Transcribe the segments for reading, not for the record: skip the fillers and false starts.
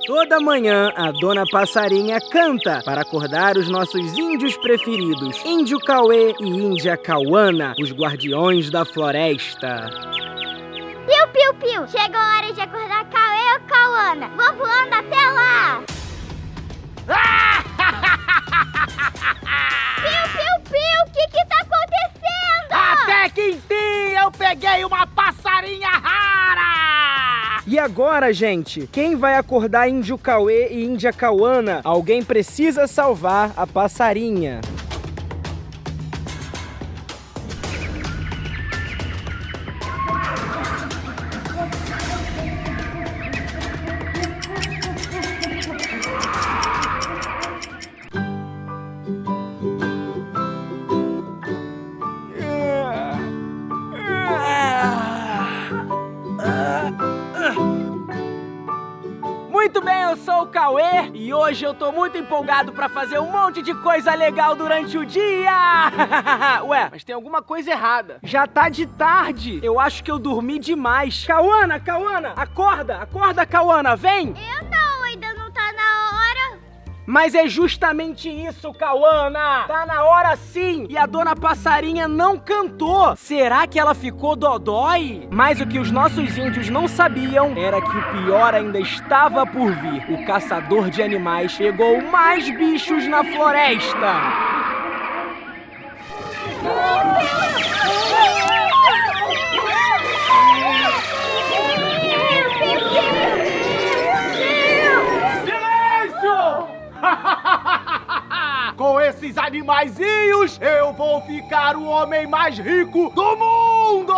Toda manhã, a Dona Passarinha canta para acordar os nossos índios preferidos, Índio Cauê e Índia Cauana, os guardiões da floresta. Piu, piu, piu! Chegou a hora de acordar Cauê ou Cauana. Vou voando até lá! Piu, piu, piu! O que tá acontecendo? Até que enfim eu peguei uma passarinha rara! E agora, gente, quem vai acordar Índio Cauê e Índia Cauana? Alguém precisa salvar a passarinha. Muito bem, eu sou o Cauê e hoje eu tô muito empolgado pra fazer um monte de coisa legal durante o dia! Ué, mas tem alguma coisa errada. Já tá de tarde. Eu acho que eu dormi demais. Cauana, acorda, Cauana, vem! Eu não, ainda não tá na hora. Mas é justamente isso, Cauana! Tá na hora sim! E a Dona Passarinha não cantou! Será que ela ficou dodói? Mas o que os nossos índios não sabiam era que o pior ainda estava por vir. O caçador de animais pegou mais bichos na floresta! Com esses animaizinhos, eu vou ficar o homem mais rico do mundo!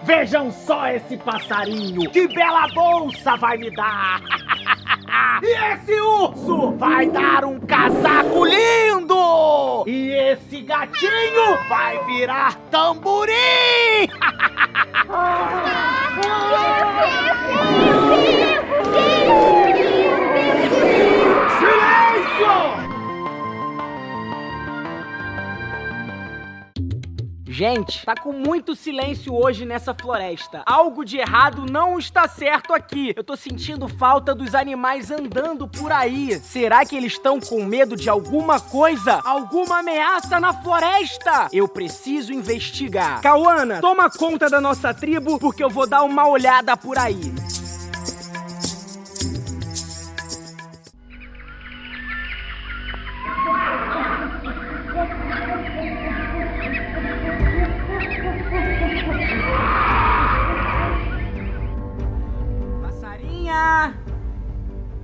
Vejam só esse passarinho, que bela bolsa vai me dar! E esse urso vai dar um casaco lindo! E esse gatinho vai virar tamborim! Gente, tá com muito silêncio hoje nessa floresta. Algo de errado não está certo aqui. Eu tô sentindo falta dos animais andando por aí. Será que eles estão com medo de alguma coisa? Alguma ameaça na floresta? Eu preciso investigar. Cauana, toma conta da nossa tribo porque eu vou dar uma olhada por aí.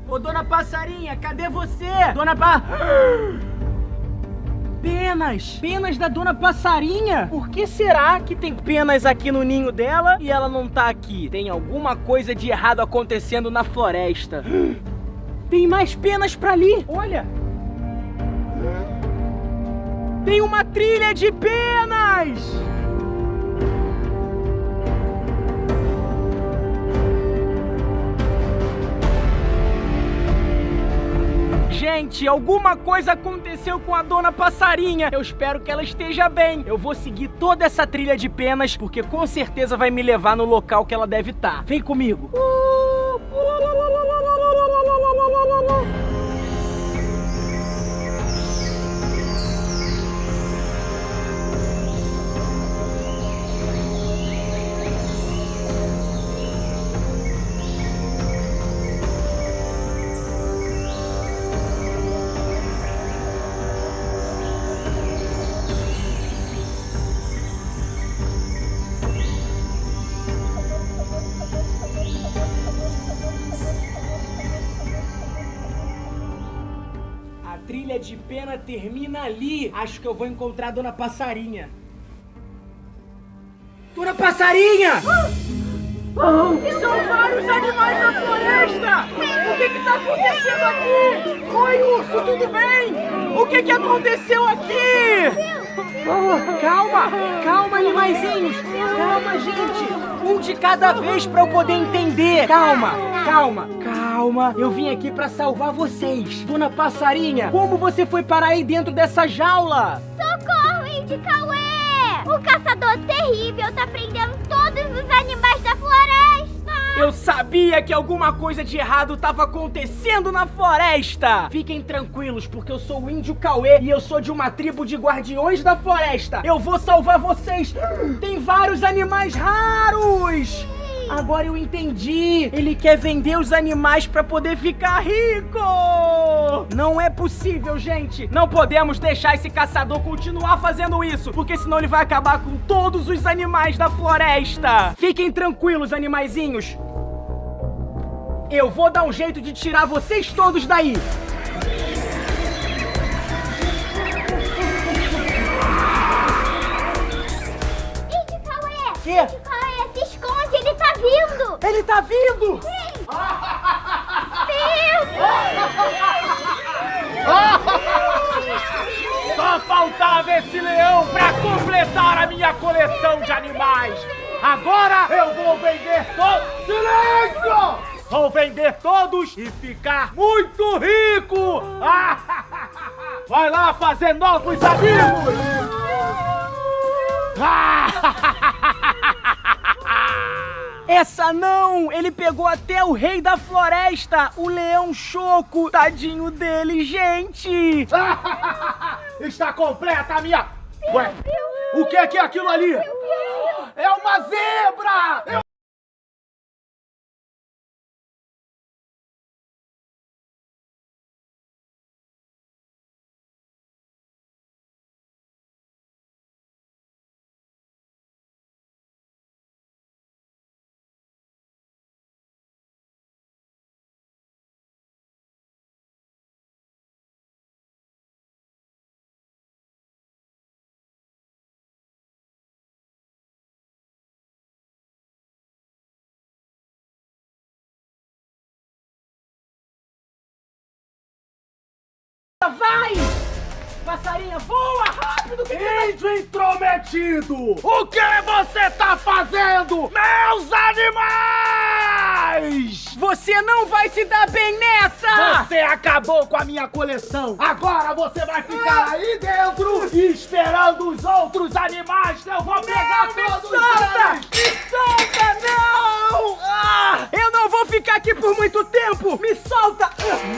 Ô, Dona Passarinha, cadê você? Penas da Dona Passarinha? Por que será que tem penas aqui no ninho dela e ela não tá aqui? Tem alguma coisa de errado acontecendo na floresta. Tem mais penas pra ali, olha. Tem uma trilha de penas! Gente, alguma coisa aconteceu com a Dona Passarinha. Eu espero que ela esteja bem. Eu vou seguir toda essa trilha de penas, porque com certeza vai me levar no local que ela deve estar. Vem comigo. Trilha de pena termina ali. Acho que eu vou encontrar a Dona Passarinha. Dona Passarinha! São vários animais na floresta! O que tá acontecendo aqui? Oi, urso, tudo bem? O que aconteceu aqui? Calma, animaizinhos. Calma, gente. Um de cada vez pra eu poder entender. Calma. Eu vim aqui pra salvar vocês. Dona Passarinha, como você foi parar aí dentro dessa jaula? Socorro, Índio Cauê! O caçador terrível tá prendendo todos os animais da floresta! Eu sabia que alguma coisa de errado estava acontecendo na floresta. Fiquem tranquilos, porque eu sou o Índio Cauê e eu sou de uma tribo de guardiões da floresta. Eu vou salvar vocês. Tem vários animais raros. Agora eu entendi. Ele quer vender os animais pra poder ficar rico. Não é possível, gente. Não podemos deixar esse caçador continuar fazendo isso, porque senão ele vai acabar com todos os animais da floresta. Fiquem tranquilos, animaizinhos. Eu vou dar um jeito de tirar vocês todos daí. Índio Cauê! Quê? Índio Cauê, se esconde, ele tá vindo! Ele tá vindo! Sim! Só faltava esse leão pra completar a minha coleção de animais. Agora eu vou vender todos. Silêncio! Vou vender todos e ficar muito rico. Vai lá fazer novos amigos. Essa não! Ele pegou até o rei da floresta, o leão Choco. Tadinho dele, gente! Está completa a minha... Ué, o que é aquilo ali? É uma zebra! Vai! Passarinha, voa rápido! Índio intrometido! O que você tá fazendo, meus animais? Você não vai se dar bem nessa! Você acabou com a minha coleção! Agora você vai ficar aí dentro esperando os outros animais que eu vou pegar todos eles! Me solta, não! Eu não vou ficar aqui por muito tempo! Me solta!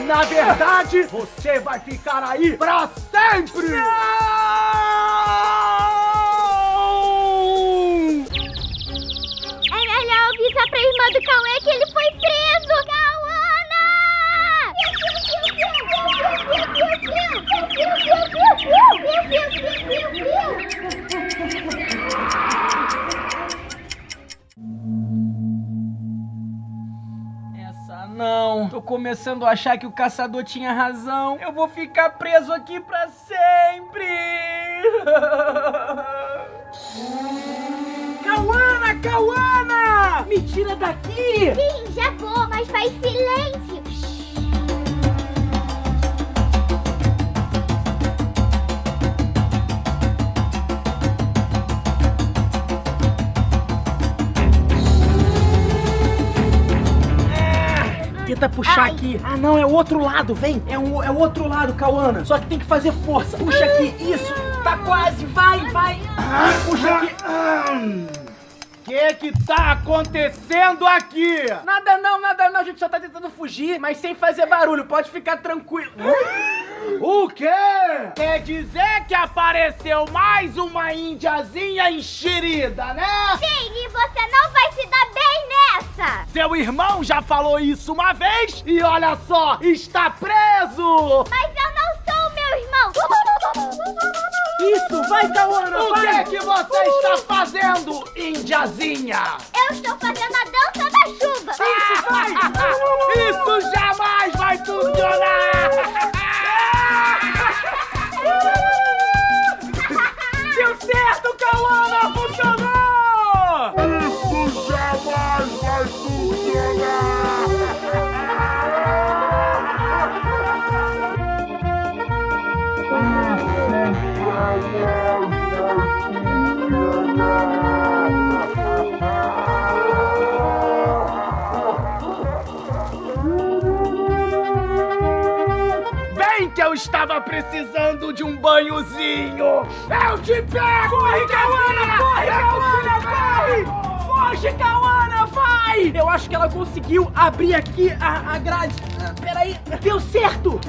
Na verdade, você vai ficar aí pra sempre! Não! É melhor avisar pra irmã do Cauê que ele foi preso! Essa não. Tô começando a achar que o caçador tinha razão. Eu vou ficar preso aqui pra sempre. Cauana! Cauana! Me tira daqui! Sim, já vou, mas faz silêncio! Tenta puxar aqui. Ah, não, é o outro lado, vem. É o outro lado, Cauana. Só que tem que fazer força. Puxa aqui, isso. Tá quase, vai. Puxa aqui. O que tá acontecendo aqui? Nada não, a gente só tá tentando fugir, mas sem fazer barulho, pode ficar tranquilo. O quê? Quer dizer que apareceu mais uma índiazinha enxerida, né? Sim, e você não vai se dar bem nessa! Seu irmão já falou isso uma vez e olha só, está preso! Mas eu não sou meu irmão! Isso, vai, Cauana, O que é que você está fazendo, índiazinha? Eu estou fazendo a dança da chuva! Isso, vai! Isso jamais vai funcionar! Deu certo, Cauana, funcionou! Isso jamais vai funcionar! Bem que eu estava precisando de um banhozinho! Eu te pego! Corre, Cauana, corre, Cauana, corre! Foge, Cauana, vai! Eu acho que ela conseguiu abrir aqui a grade. Peraí, deu certo!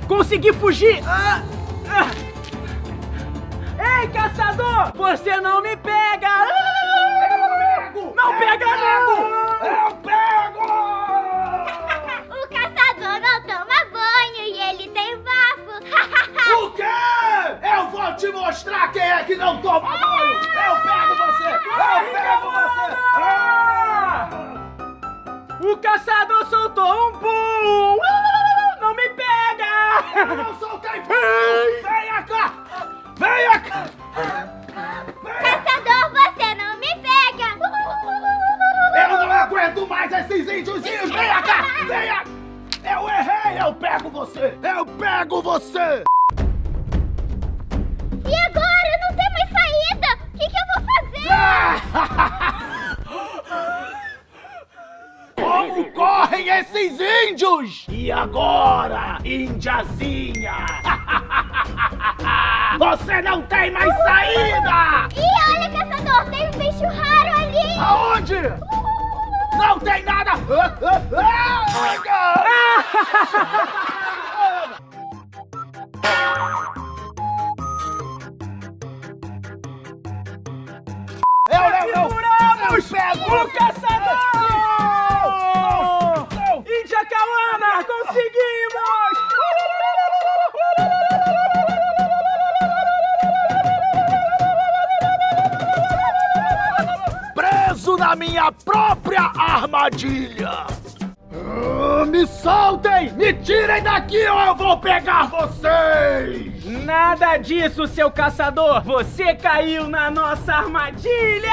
Consegui fugir! Ei, caçador! Você não me pega! Não pega, não! Eu pego! O caçador não toma banho e ele tem bafo. O quê? Eu vou te mostrar quem é que não toma banho! Eu pego você! Eu pego você! O caçador soltou um pum! Não me pega! Eu não soltei pum! Venha cá! Venha cá! Caçador, você não me pega. Eu não aguento mais esses índiozinhos! Venha cá! Venha! Eu errei! Eu pego você! Eu pego você! E agora? Não tem mais saída. O que eu vou fazer? Como correm esses índios? E agora, índiazinha? Você não tem mais saída! Ih, olha, caçador, tem um bicho raro ali. Aonde? Não tem nada! Seguramos o caçador! Índia Cauana, conseguimos! Preso na minha própria armadilha! Me soltem! Me tirem daqui ou eu vou pegar vocês! Nada disso, seu caçador! Você caiu na nossa armadilha!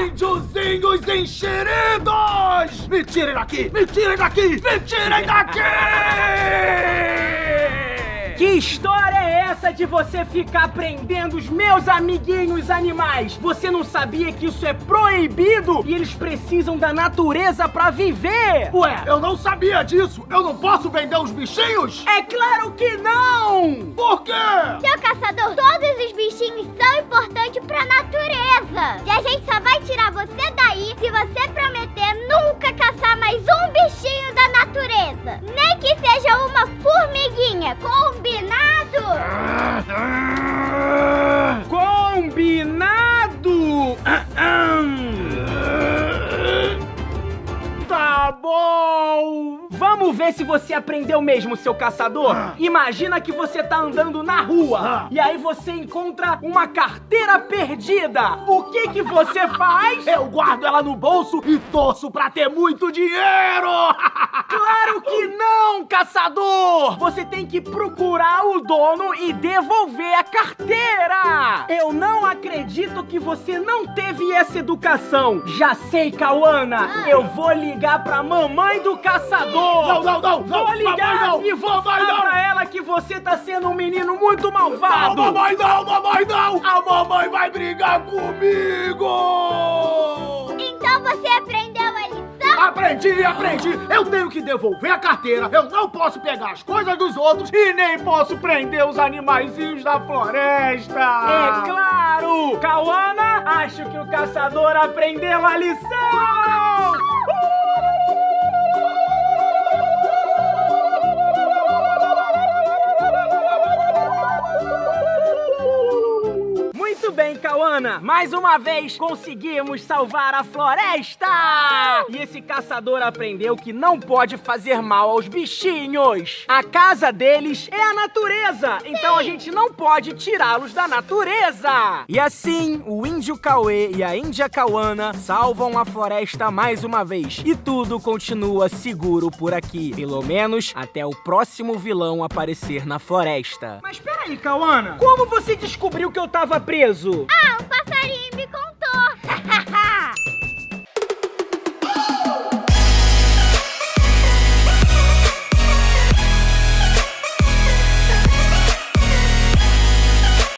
Índiozinhos enxeridos! Me tirem daqui! Me tirem daqui! Me tirem daqui! Que história é essa de você ficar prendendo os meus amiguinhos animais? Você não sabia que isso é proibido e eles precisam da natureza pra viver? Ué, eu não sabia disso! Eu não posso vender os bichinhos? É claro que não! Por quê? Seu caçador, todos os bichinhos são importantes pra natureza. E a gente só vai tirar você daí se você prometer nunca caçar mais um bichinho da natureza. Nem que seja uma formiguinha. Combinado? Combinado! Tá bom! Vamos ver se você aprendeu mesmo, seu caçador. Imagina que você tá andando na rua e aí você encontra uma carteira perdida. O que você faz? Eu guardo ela no bolso e torço pra ter muito dinheiro! Claro que não, caçador! Você tem que procurar o dono e devolver a carteira! Eu não acredito que você não teve essa educação. Já sei, Cauana. Eu vou ligar pra mamãe do caçador. Não! Vou ligar Mamãe, não! e vou falar pra ela que você tá sendo um menino muito malvado. Não, mamãe não! A mamãe vai brigar comigo! Então você aprendeu a lição? Aprendi! Eu tenho que devolver a carteira, eu não posso pegar as coisas dos outros e nem posso prender os animaizinhos da floresta! É claro! Cauana, acho que o caçador aprendeu a lição! Muito bem, Cauana! Mais uma vez conseguimos salvar a floresta! E esse caçador aprendeu que não pode fazer mal aos bichinhos! A casa deles é a natureza! Então a gente não pode tirá-los da natureza! E assim, o Índio Cauê e a Índia Cauana salvam a floresta mais uma vez. E tudo continua seguro por aqui. Pelo menos até o próximo vilão aparecer na floresta. Mas peraí, Cauana! Como você descobriu que eu tava preso? Ah,